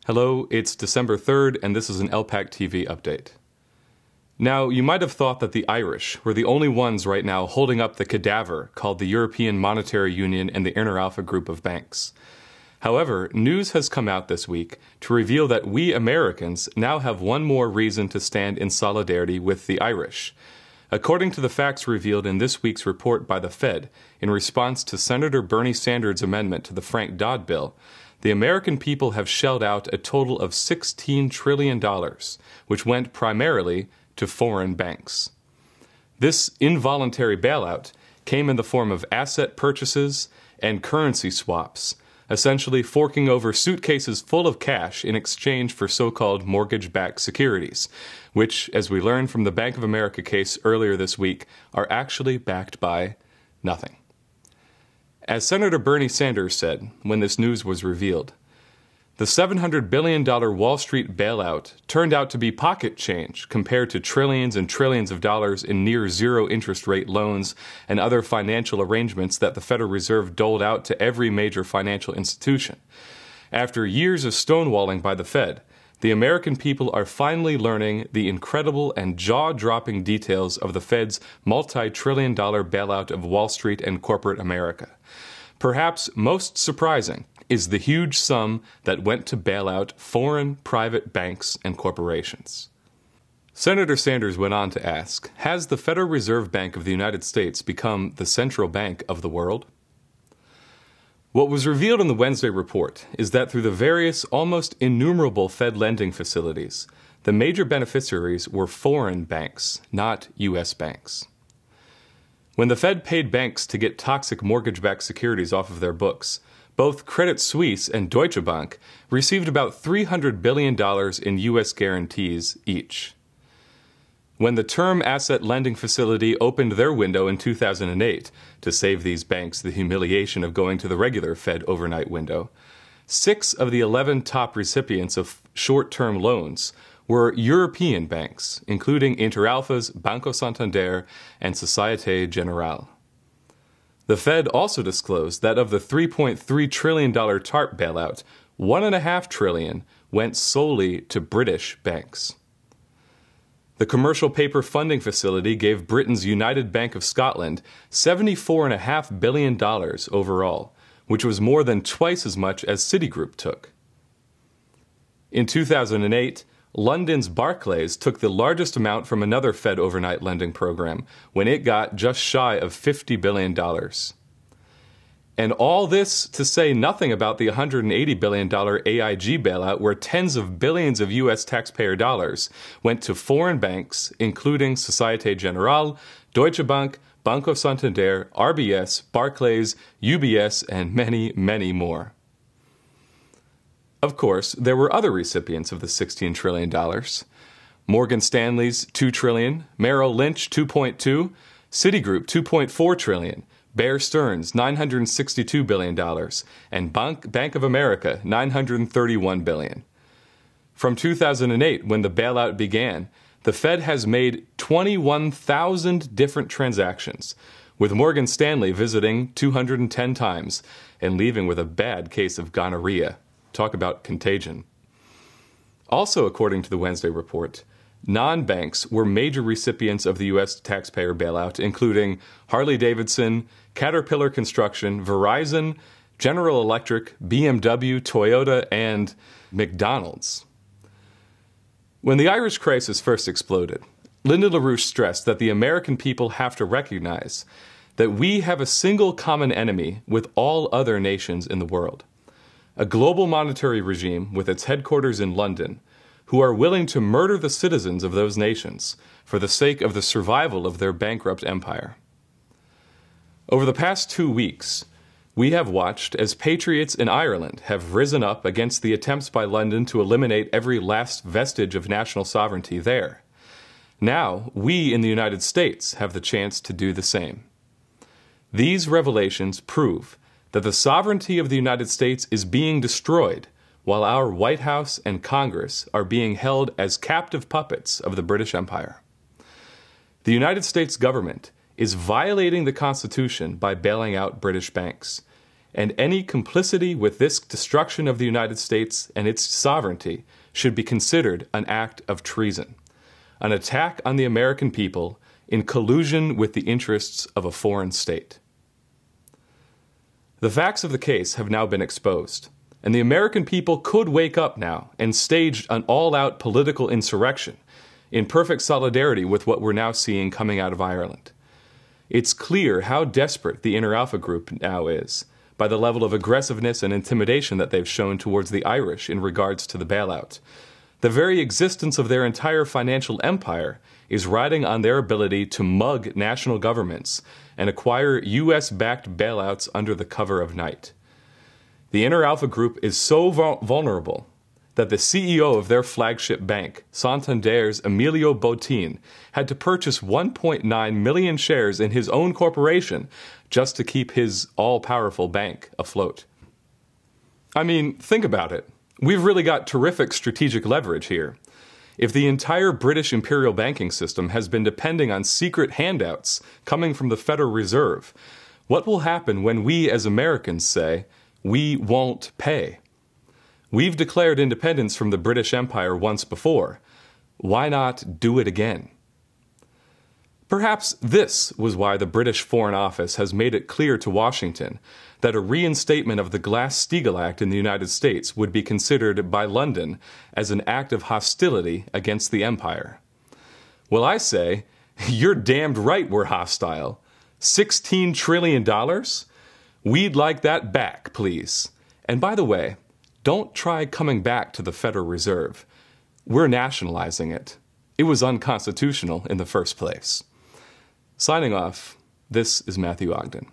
Hello, it's December 3rd, and this is an LPAC TV update. Now, you might have thought that the Irish were the only ones right now holding up the cadaver called the European Monetary Union and the Inter Alpha group of banks. However, news has come out this week to reveal that we Americans now have one more reason to stand in solidarity with the Irish. According to the facts revealed in this week's report by the Fed, in response to Senator Bernie Sanders' amendment to the Frank-Dodd bill, the American people have shelled out a total of $16 trillion, which went primarily to foreign banks. This involuntary bailout came in the form of asset purchases and currency swaps, essentially forking over suitcases full of cash in exchange for so-called mortgage-backed securities, which, as we learned from the Bank of America case earlier this week, are actually backed by nothing. As Senator Bernie Sanders said when this news was revealed, the $700 billion Wall Street bailout turned out to be pocket change compared to trillions and trillions of dollars in near-zero interest rate loans and other financial arrangements that the Federal Reserve doled out to every major financial institution. After years of stonewalling by the Fed, the American people are finally learning the incredible and jaw-dropping details of the Fed's multi-trillion-dollar bailout of Wall Street and corporate America. Perhaps most surprising is the huge sum that went to bail out foreign private banks and corporations. Senator Sanders went on to ask, has the Federal Reserve Bank of the United States become the central bank of the world? What was revealed in the Wednesday report is that through the various, almost innumerable Fed lending facilities, the major beneficiaries were foreign banks, not U.S. banks. When the Fed paid banks to get toxic mortgage-backed securities off of their books, both Credit Suisse and Deutsche Bank received about $300 billion in U.S. guarantees each. When the Term Asset Lending Facility opened their window in 2008 to save these banks the humiliation of going to the regular Fed overnight window, 6 of the 11 top recipients of short-term loans were European banks, including Inter Alpha's Banco Santander and Societe Generale. The Fed also disclosed that of the $3.3 trillion TARP bailout, $1.5 trillion went solely to British banks. The Commercial Paper Funding Facility gave Britain's United Bank of Scotland $74.5 billion overall, which was more than twice as much as Citigroup took. In 2008, London's Barclays took the largest amount from another Fed overnight lending program when it got just shy of $50 billion. And all this to say nothing about the $180 billion AIG bailout where tens of billions of U.S. taxpayer dollars went to foreign banks, including Societe Generale, Deutsche Bank, Banco Santander, RBS, Barclays, UBS, and many, many more. Of course, there were other recipients of the $16 trillion. Morgan Stanley's $2 trillion, Merrill Lynch $2.2, Citigroup $2.4 trillion, Bear Stearns $962 billion, and Bank of America $931 billion. From 2008, when the bailout began, the Fed has made 21,000 different transactions, with Morgan Stanley visiting 210 times and leaving with a bad case of gonorrhea. Talk about contagion. Also, according to the Wednesday report, non-banks were major recipients of the U.S. taxpayer bailout, including Harley-Davidson, Caterpillar Construction, Verizon, General Electric, BMW, Toyota, and McDonald's. When the Irish crisis first exploded, Linda LaRouche stressed that the American people have to recognize that we have a single common enemy with all other nations in the world. A global monetary regime with its headquarters in London, who are willing to murder the citizens of those nations for the sake of the survival of their bankrupt empire. Over the past 2 weeks, we have watched as patriots in Ireland have risen up against the attempts by London to eliminate every last vestige of national sovereignty there. Now, we in the United States have the chance to do the same. These revelations prove that the sovereignty of the United States is being destroyed while our White House and Congress are being held as captive puppets of the British Empire. The United States government is violating the Constitution by bailing out British banks, and any complicity with this destruction of the United States and its sovereignty should be considered an act of treason, an attack on the American people in collusion with the interests of a foreign state. The facts of the case have now been exposed, and the American people could wake up now and stage an all-out political insurrection in perfect solidarity with what we're now seeing coming out of Ireland. It's clear how desperate the Inner Alpha Group now is by the level of aggressiveness and intimidation that they've shown towards the Irish in regards to the bailout. The very existence of their entire financial empire is riding on their ability to mug national governments and acquire U.S.-backed bailouts under the cover of night. The Inner Alpha Group is so vulnerable that the CEO of their flagship bank, Santander's Emilio Botín, had to purchase 1.9 million shares in his own corporation just to keep his all-powerful bank afloat. I mean, think about it. We've really got terrific strategic leverage here. If the entire British imperial banking system has been depending on secret handouts coming from the Federal Reserve, what will happen when we as Americans say, "We won't pay"? We've declared independence from the British Empire once before. Why not do it again? Perhaps this was why the British Foreign Office has made it clear to Washington that a reinstatement of the Glass-Steagall Act in the United States would be considered by London as an act of hostility against the empire. Well, I say, you're damned right we're hostile. $16 trillion? We'd like that back, please. And by the way, don't try coming back to the Federal Reserve. We're nationalizing it. It was unconstitutional in the first place. Signing off, this is Matthew Ogden.